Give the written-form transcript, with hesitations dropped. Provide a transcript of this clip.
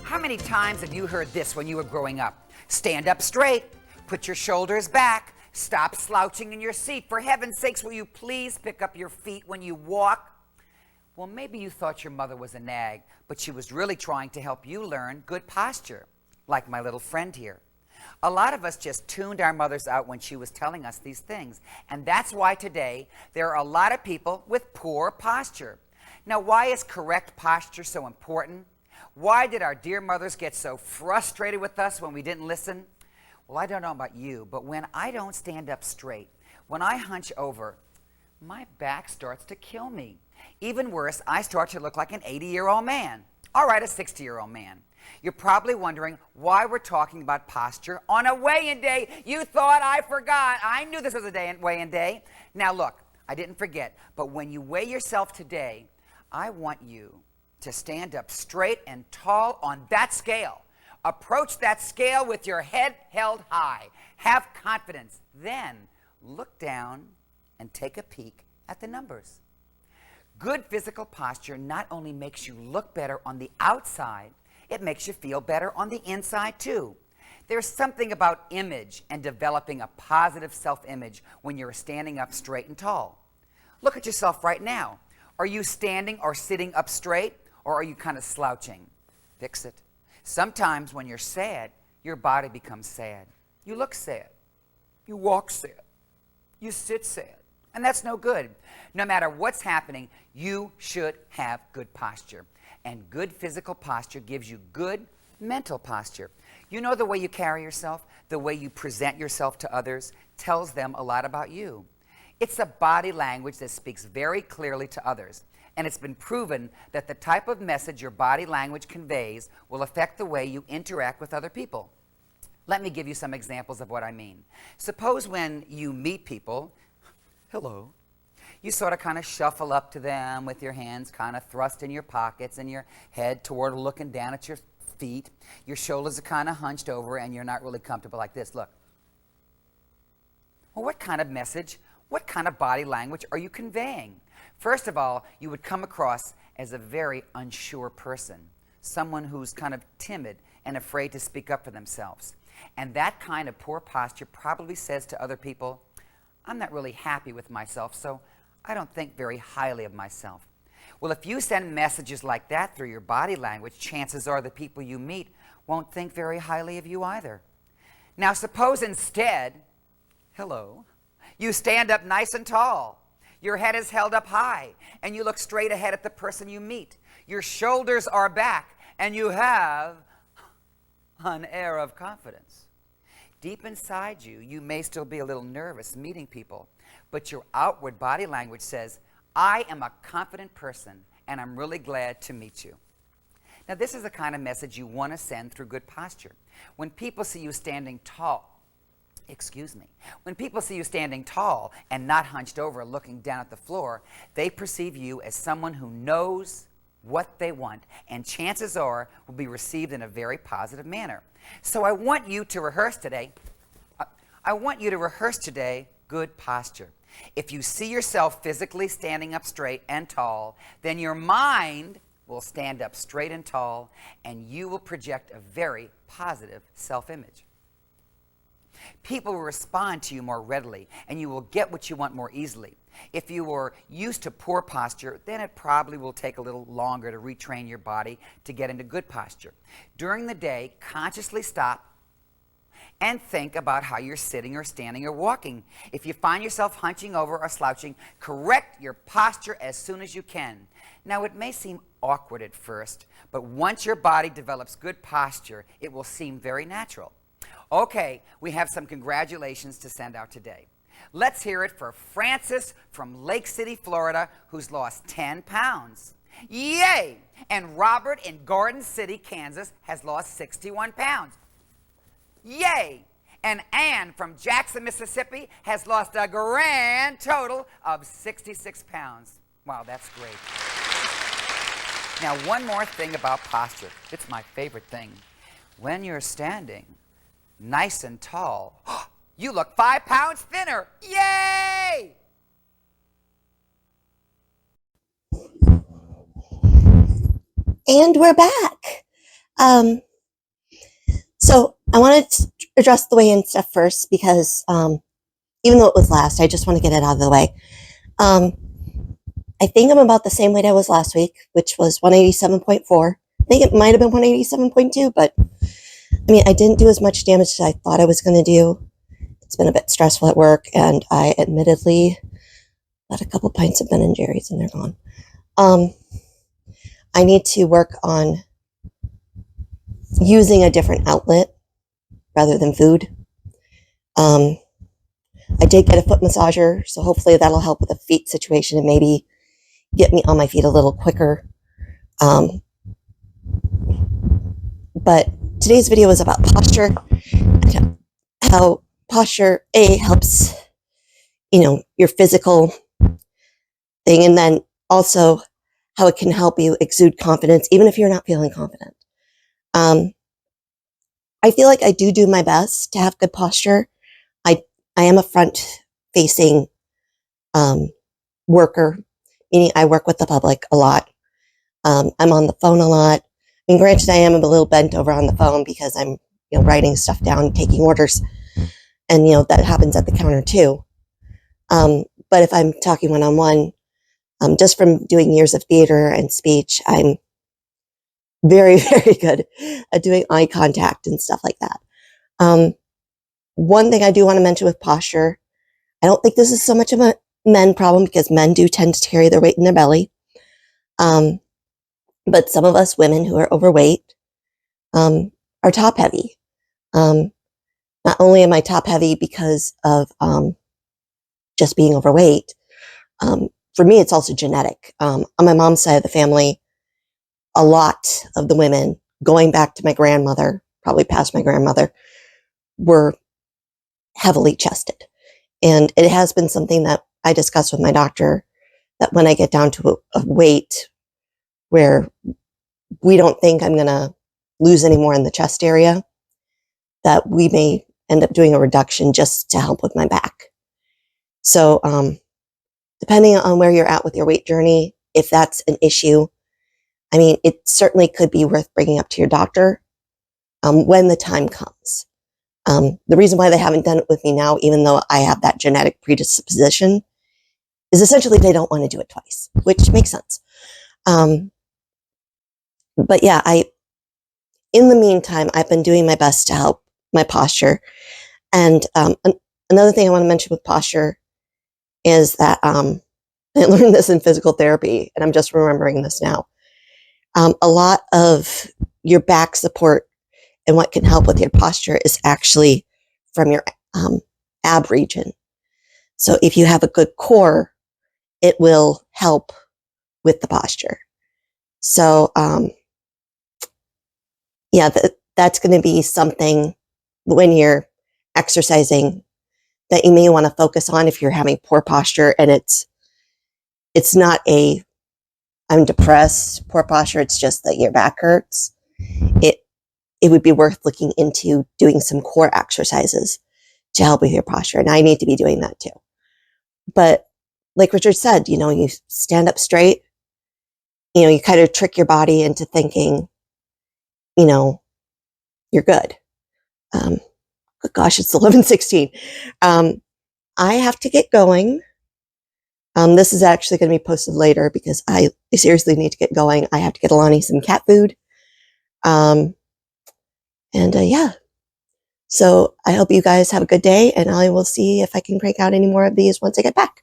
How many times have you heard this when you were growing up? Stand up straight, put your shoulders back, stop slouching in your seat. For heaven's sakes, will you please pick up your feet when you walk? Well, maybe you thought your mother was a nag, but she was really trying to help you learn good posture, like my little friend here. A lot of us just tuned our mothers out when she was telling us these things, and that's why today there are a lot of people with poor posture. Now, why is correct posture so important? Why did our dear mothers get so frustrated with us when we didn't listen? Well, I don't know about you, but when I don't stand up straight, when I hunch over, my back starts to kill me. Even worse, I start to look like an 80-year-old man. All right, a 60-year-old man. You're probably wondering why we're talking about posture on a weigh-in day. You thought I forgot. I knew this was a weigh-in day. Now look, I didn't forget, but when you weigh yourself today, I want you to stand up straight and tall on that scale. Approach that scale with your head held high. Have confidence. Then look down and take a peek at the numbers. Good physical posture not only makes you look better on the outside, it makes you feel better on the inside too. There's something about image and developing a positive self-image when you're standing up straight and tall. Look at yourself right now. Are you standing or sitting up straight, or are you kind of slouching? Fix it. Sometimes when you're sad, your body becomes sad. You look sad. You walk sad. You sit sad. And that's no good. No matter what's happening, you should have good posture. And good physical posture gives you good mental posture. You know, the way you carry yourself, the way you present yourself to others, tells them a lot about you. It's a body language that speaks very clearly to others. And it's been proven that the type of message your body language conveys will affect the way you interact with other people. Let me give you some examples of what I mean. Suppose when you meet people, hello, you sort of kind of shuffle up to them with your hands kind of thrust in your pockets and your head toward looking down at your feet. Your shoulders are kind of hunched over and you're not really comfortable like this. Look. Well, what kind of message, what kind of body language are you conveying? First of all, you would come across as a very unsure person, someone who's kind of timid and afraid to speak up for themselves. And that kind of poor posture probably says to other people, I'm not really happy with myself, so I don't think very highly of myself. Well, if you send messages like that through your body language, chances are the people you meet won't think very highly of you either. Now, suppose instead, hello, you stand up nice and tall. Your head is held up high, and you look straight ahead at the person you meet. Your shoulders are back, and you have an air of confidence. Deep inside you, you may still be a little nervous meeting people, but your outward body language says, I am a confident person, and I'm really glad to meet you. Now, this is the kind of message you want to send through good posture. When people see you standing tall, when people see you standing tall and not hunched over looking down at the floor, they perceive you as someone who knows what they want, and chances are will be received in a very positive manner. So I want you to rehearse today. Good posture. If you see yourself physically standing up straight and tall, then your mind will stand up straight and tall, and you will project a very positive self-image. People will respond to you more readily, and you will get what you want more easily. If you were used to poor posture, then it probably will take a little longer to retrain your body to get into good posture. During the day, consciously stop and think about how you're sitting or standing or walking. If you find yourself hunching over or slouching, correct your posture as soon as you can. Now, it may seem awkward at first, but once your body develops good posture, it will seem very natural. Okay, we have some congratulations to send out today. Let's hear it for Francis from Lake City, Florida, who's lost 10 pounds. Yay! And Robert in Garden City, Kansas, has lost 61 pounds. Yay! And Ann from Jackson, Mississippi, has lost a grand total of 66 pounds. Wow, that's great. Now, one more thing about posture. It's my favorite thing. When you're standing nice and tall, you look 5 pounds thinner. Yay! And we're back. So I wanted to address the weigh-in stuff first because even though it was last, I just want to get it out of the way. I think I'm about the same weight I was last week, which was 187.4. I think it might have been 187.2, but I mean, I didn't do as much damage as I thought I was going to do. It's been a bit stressful at work, and I admittedly had a couple pints of Ben and Jerry's, and they're gone. I need to work on using a different outlet rather than food. I did get a foot massager, so hopefully that'll help with the feet situation and maybe get me on my feet a little quicker. But today's video is about posture, how posture helps, your physical thing, and then also how it can help you exude confidence, even if you're not feeling confident. I feel like I do my best to have good posture. I am a front-facing worker, meaning I work with the public a lot. I'm on the phone a lot. I mean, granted, I am a little bent over on the phone because I'm, writing stuff down, taking orders, and that happens at the counter too. But if I'm talking one-on-one, just from doing years of theater and speech, I'm very, very good at doing eye contact and stuff like that. One thing I do want to mention with posture, I don't think this is so much of a men problem because men do tend to carry their weight in their belly. But some of us women who are overweight are top heavy. Not only am I top heavy because of just being overweight, for me, it's also genetic. On my mom's side of the family, a lot of the women, going back to my grandmother, probably past my grandmother, were heavily chested. And it has been something that I discussed with my doctor, that when I get down to a weight where we don't think I'm going to lose any more in the chest area, that we may end up doing a reduction just to help with my back. So depending on where you're at with your weight journey, if that's an issue, I mean, it certainly could be worth bringing up to your doctor when the time comes. The reason why they haven't done it with me now, even though I have that genetic predisposition, is essentially they don't want to do it twice, which makes sense. But yeah, in the meantime, I've been doing my best to help my posture. And another thing I want to mention with posture is that I learned this in physical therapy, and I'm just remembering this now. A lot of your back support and what can help with your posture is actually from your ab region. So if you have a good core, it will help with the posture. So yeah, that's going to be something when you're exercising that you may want to focus on if you're having poor posture, and it's not I'm depressed, poor posture, it's just that your back hurts. It would be worth looking into doing some core exercises to help with your posture. And I need to be doing that too. But like Richard said, you stand up straight, you kind of trick your body into thinking, you're good. Gosh, it's 11:16. I have to get going. This is actually going to be posted later because I seriously need to get going. I have to get Alani some cat food. Yeah. So I hope you guys have a good day, and I will see if I can crank out any more of these once I get back.